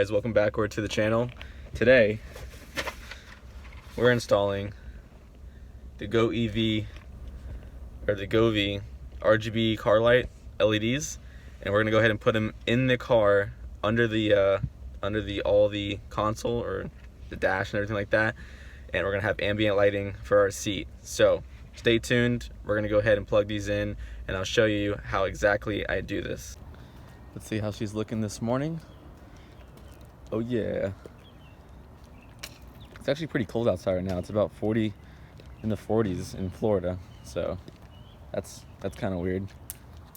guys, welcome backward to the channel. Today we're installing the Go EV or the Go V RGB car light LEDs, and we're gonna go ahead and put them in the car under the all the console or the dash and everything like that, and we're gonna have ambient lighting for our seat. So stay tuned. We're gonna go ahead and plug these in, and I'll show you how exactly I do this. Let's see how she's looking this morning. Oh yeah. It's actually pretty cold outside right now. It's about 40 in the 40s in Florida. So that's kind of weird.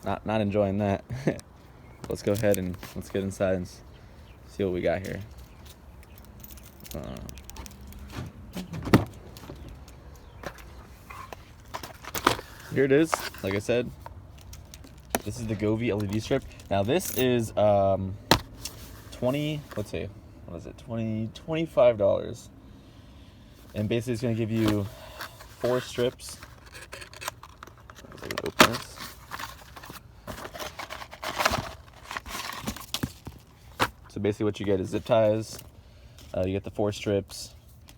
Not enjoying that. Let's go ahead and let's get inside and see what we got here. Here it is. Like I said, this is the Go V LED strip. Now this is $25, and basically it's going to give you 4 strips. I'm going to open this. So basically what you get is zip ties, you get the 4 strips,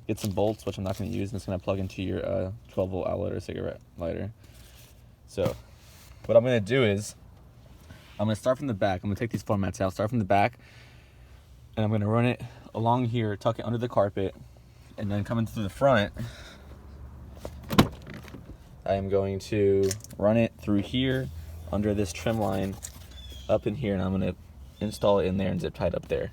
get some bolts, which I'm not going to use, and it's going to plug into your 12-volt outlet or cigarette lighter. So what I'm going to do is I'm going to start from the back. I'm going to take these floor mats out, start from the back, and I'm going to run it along here, tuck it under the carpet, and then coming through the front, I am going to run it through here under this trim line up in here, and I'm going to install it in there and zip tie it up there.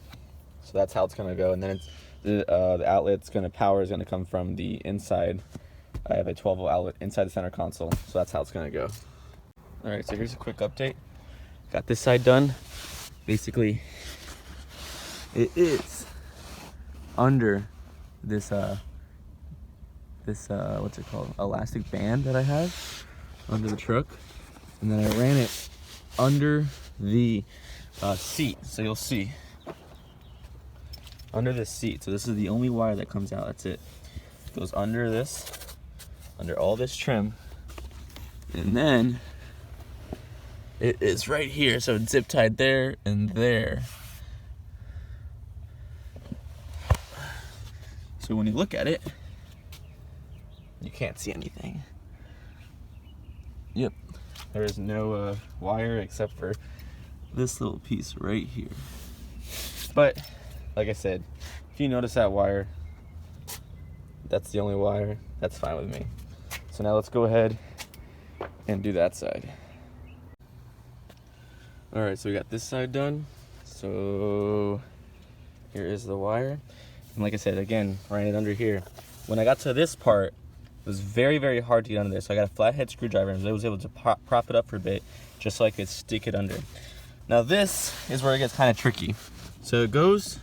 So that's how it's going to go. And then it's the outlet's going to power is going to come from the inside. I have a 12-volt outlet inside the center console, so that's how it's going to go. All right, so here's a quick update. Got this side done. Basically, it is under this what's it called, elastic band that I have under the truck, and then I ran it under the seat. So you'll see under the seat. So this is the only wire that comes out. That's it. It goes under this, under all this trim, and then it is right here. So it's zip tied there and there. So when you look at it, you can't see anything. Yep, there is no wire except for this little piece right here. But like I said, if you notice that wire, that's the only wire, that's fine with me. So now let's go ahead and do that side. All right, so we got this side done. So here is the wire. And like I said, again, ran it under here. When I got to this part, it was very, very hard to get under there. So I got a flathead screwdriver, and I was able to prop it up for a bit just so I could stick it under. Now this is where it gets kind of tricky. So it goes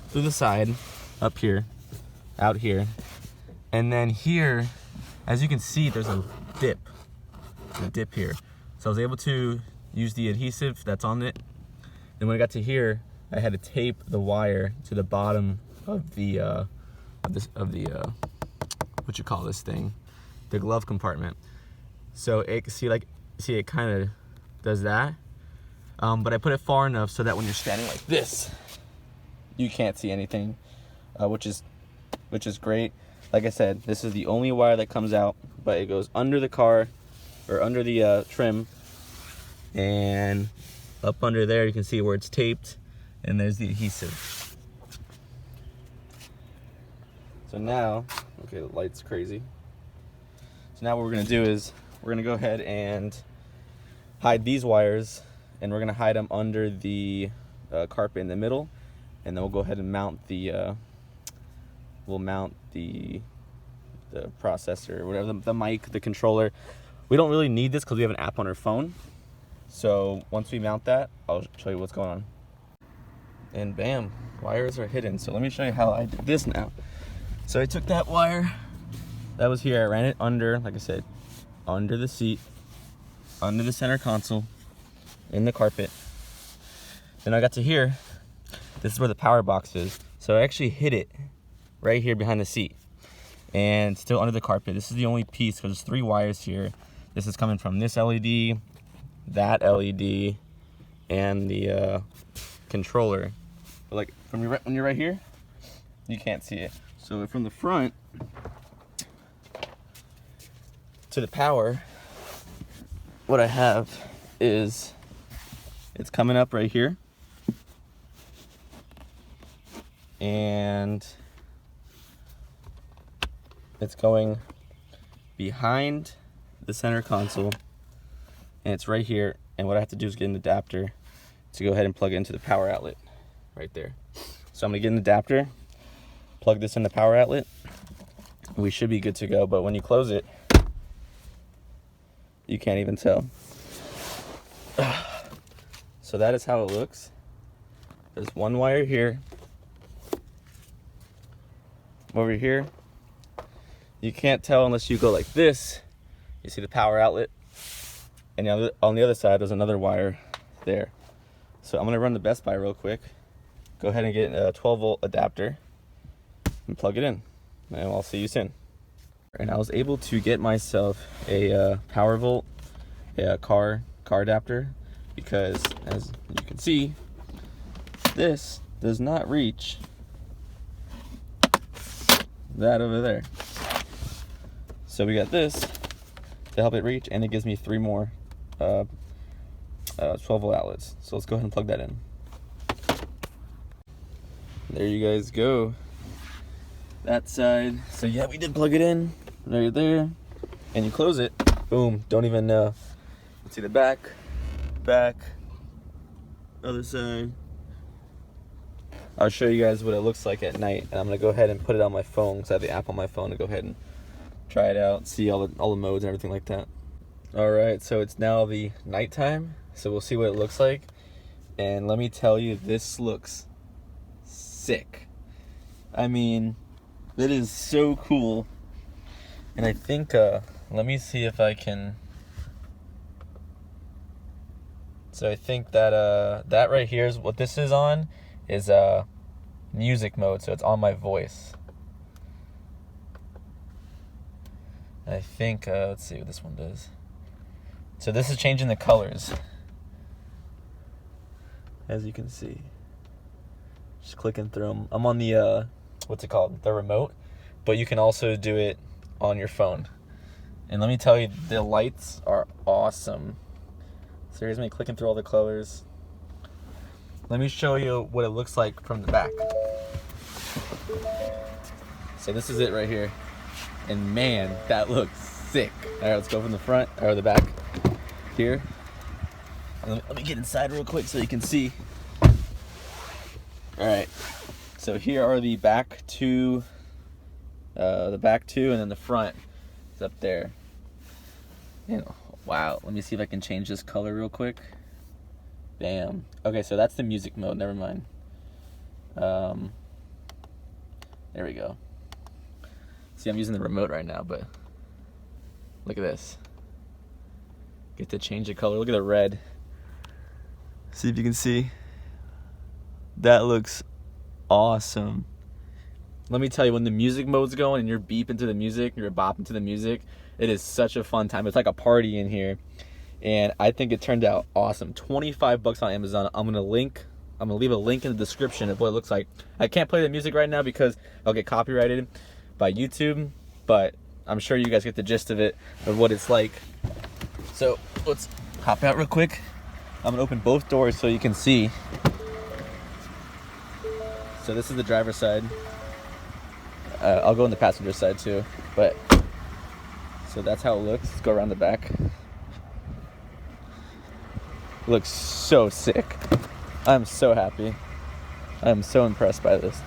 through the side, up here, out here, and then here, as you can see, there's a dip here. So I was able to use the adhesive that's on it. Then when I got to here, I had to tape the wire to the bottom of the what you call this thing, the glove compartment. So it it kind of does that, but I put it far enough so that when you're standing like this, you can't see anything, which is great. Like I said, this is the only wire that comes out, but it goes under the car or under the trim, and up under there you can see where it's taped, and there's the adhesive. So now, okay, the light's crazy. So now what we're gonna do is we're gonna go ahead and hide these wires, and we're gonna hide them under the carpet in the middle, and then we'll go ahead and mount the processor, or whatever, the mic, the controller. We don't really need this because we have an app on our phone. So once we mount that, I'll show you what's going on. And bam, wires are hidden. So let me show you how I did this now. So I took that wire that was here, I ran it under, like I said, under the seat, under the center console, in the carpet. Then I got to here, this is where the power box is. So I actually hid it right here behind the seat, and still under the carpet. This is the only piece because there's 3 wires here. This is coming from this LED, that LED, and the controller. But like when you're right here, you can't see it. So from the front to the power, what I have is it's coming up right here, and it's going behind the center console, and it's right here. And what I have to do is get an adapter to go ahead and plug it into the power outlet right there. So I'm gonna get an adapter, plug this in the power outlet, and we should be good to go. But when you close it, you can't even tell. So that is how it looks. There's one wire here. Over here, you can't tell unless you go like this. You see the power outlet, and on the other side there's another wire there. So I'm gonna run the Best Buy real quick, go ahead and get a 12-volt adapter and plug it in, and I'll see you soon. And I was able to get myself a power volt, a car adapter, because as you can see, this does not reach that over there. So we got this to help it reach, and it gives me 3 more 12-volt outlets. So let's go ahead and plug that in. There you guys go. That side. So yeah, we did plug it in right there, and you close it. Boom. Don't even know. See the back, other side. I'll show you guys what it looks like at night, and I'm gonna go ahead and put it on my phone because I have the app on my phone to go ahead and try it out, see all the modes and everything like that. All right, so it's now the nighttime, so we'll see what it looks like. And let me tell you, this looks sick. I mean, it is so cool. And I think, let me see if I can. So I think that that right here is what this is on, is music mode, so it's on my voice. I think, let's see what this one does. So this is changing the colors, as you can see. Just clicking through them. I'm on the, what's it called? The remote, but you can also do it on your phone. And let me tell you, the lights are awesome. So here's me clicking through all the colors. Let me show you what it looks like from the back. So this is it right here. And man, that looks sick. All right, let's go from the front, or the back here. Let me get inside real quick so you can see. All right, so here are the back two, and then the front is up there. And wow, let me see if I can change this color real quick. Bam. Okay, so that's the music mode. Never mind. There we go. See, I'm using the remote right now, but look at this. Get to change the color. Look at the red. See if you can see. That looks awesome. Let me tell you, when the music mode's going and you're beeping to the music, you're bopping to the music, it is such a fun time. It's like a party in here. And I think it turned out awesome. 25 bucks on Amazon. I'm gonna leave a link in the description of what it looks like. I can't play the music right now because I'll get copyrighted by YouTube, but I'm sure you guys get the gist of it, of what it's like. So let's hop out real quick. I'm gonna open both doors so you can see. So this is the driver's side. I'll go on the passenger side too, but so that's how it looks. Let's go around the back. It looks so sick. I'm so happy. I'm so impressed by this.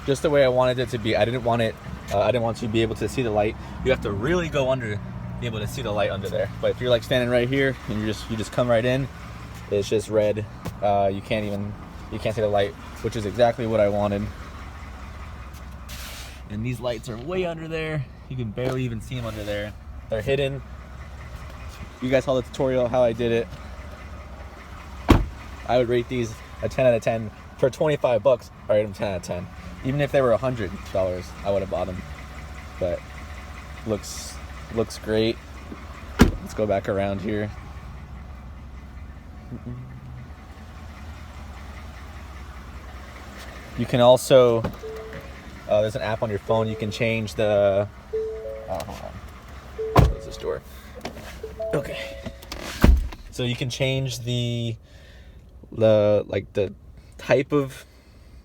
Just the way I wanted it to be. I didn't want you to be able to see the light. You have to really go under to be able to see the light under there. But if you're like standing right here and you just come right in, it's just red. You can't see the light, which is exactly what I wanted. And these lights are way under there. You can barely even see them under there. They're hidden. You guys saw the tutorial how I did it. I would rate these a 10 out of 10. For 25 bucks, I rate them 10 out of 10. Even if they were $100, I would have bought them. But looks great. Let's go back around here. You can also, there's an app on your phone, you can change the, hold on, close this door. Okay. So you can change the type of,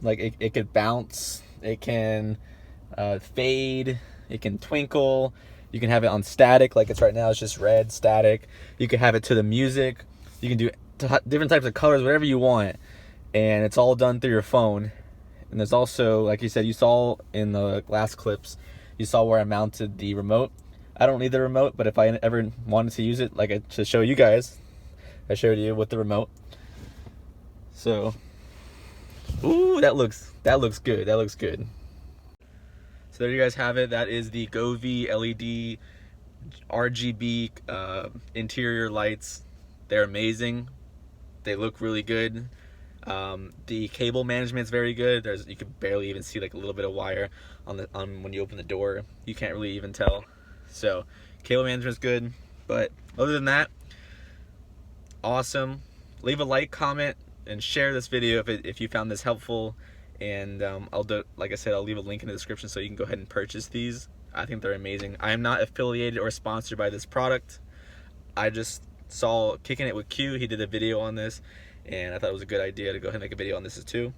like it could bounce, it can fade, it can twinkle. You can have it on static, like it's right now, it's just red, static. You can have it to the music. You can do different types of colors, whatever you want. And it's all done through your phone. And there's also, like you said, you saw in the last clips, you saw where I mounted the remote. I don't need the remote, but if I ever wanted to use it, like to show you guys, I showed you with the remote. So, ooh, that looks good. That looks good. So there you guys have it. That is the Govee LED RGB interior lights. They're amazing. They look really good. The cable management is very good. You can barely even see like a little bit of wire on when you open the door. You can't really even tell. So cable management's good. But other than that, awesome. Leave a like, comment, and share this video if you found this helpful. And like I said, I'll leave a link in the description so you can go ahead and purchase these. I think they're amazing. I am not affiliated or sponsored by this product. I just saw Kicking It with Q. He did a video on this, and I thought it was a good idea to go ahead and make a video on this too.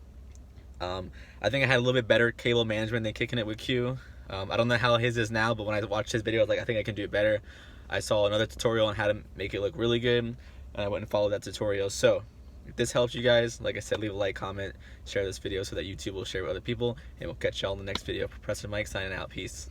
I think I had a little bit better cable management than Kicking It with Q. I don't know how his is now, but when I watched his video, I was like, I think I can do it better. I saw another tutorial on how to make it look really good, and I went and followed that tutorial. So if this helps you guys, like I said, leave a like, comment, share this video so that YouTube will share with other people, and we'll catch y'all in the next video. Professor Mike signing out. Peace.